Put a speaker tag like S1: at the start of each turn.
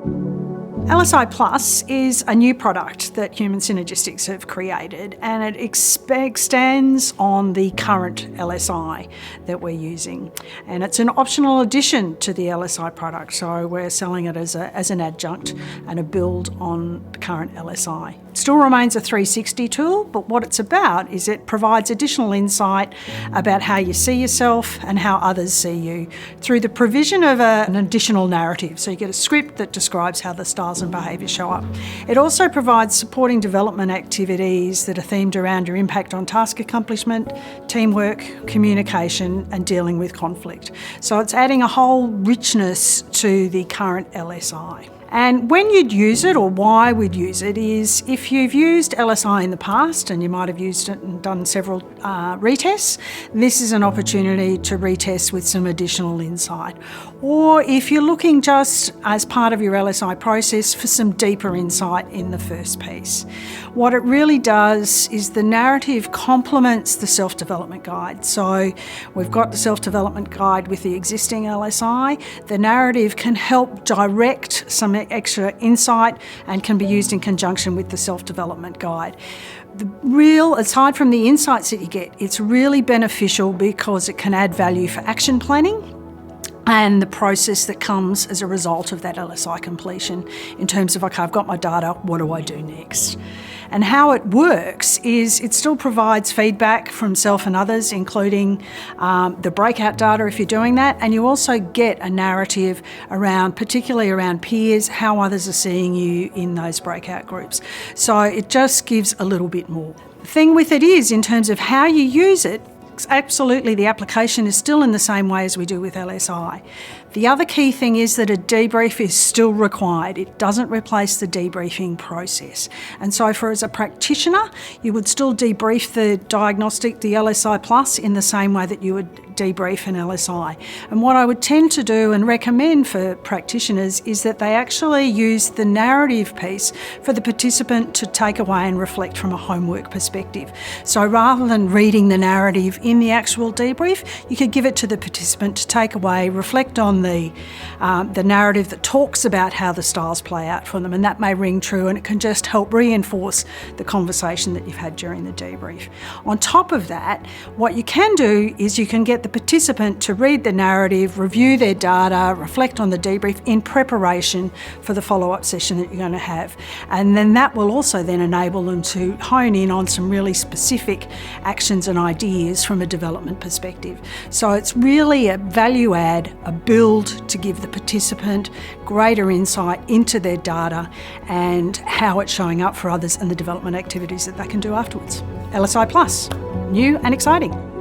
S1: LSI Plus is a new product that Human Synergistics have created, and it extends on the current LSI that we're using. And it's an optional addition to the LSI product, so we're selling it as an adjunct and a build on the current LSI. It still remains a 360 tool, but what it's about is it provides additional insight about how you see yourself and how others see you through the provision of an additional narrative. So you get a script that describes how the styles and behaviours show up. It also provides supporting development activities that are themed around your impact on task accomplishment, teamwork, communication and dealing with conflict. So it's adding a whole richness to the current LSI. And when you'd use it, or why we'd use it, is if you've used LSI in the past and you might have used it and done several retests, this is an opportunity to retest with some additional insight. Or if you're looking just as part of your LSI process for some deeper insight in the first piece. What it really does is the narrative complements the self-development guide. So we've got the self-development guide with the existing LSI. The narrative can help direct some extra insight and can be used in conjunction with the self-development guide. Aside from the insights that you get, it's really beneficial because it can add value for action planning and the process that comes as a result of that LSI completion in terms of, okay, I've got my data, what do I do next? And how it works is it still provides feedback from self and others, including the breakout data if you're doing that, and you also get a narrative around, particularly around peers, how others are seeing you in those breakout groups. So it just gives a little bit more. The thing with it is, in terms of how you use it, absolutely the application is still in the same way as we do with LSI. The other key thing is that a debrief is still required. It doesn't replace the debriefing process. And so as a practitioner, you would still debrief the diagnostic, the LSI Plus, in the same way that you would debrief an LSI. And what I would tend to do and recommend for practitioners is that they actually use the narrative piece for the participant to take away and reflect from a homework perspective. So rather than reading the narrative in the actual debrief, you could give it to the participant to take away, reflect on the narrative that talks about how the styles play out for them, and that may ring true, and it can just help reinforce the conversation that you've had during the debrief. On top of that, what you can do is you can get the participant to read the narrative, review their data, reflect on the debrief in preparation for the follow-up session that you're going to have. And then that will also then enable them to hone in on some really specific actions and ideas from a development perspective. So it's really a value add, a build to give the participant greater insight into their data and how it's showing up for others and the development activities that they can do afterwards. LSI Plus, new and exciting.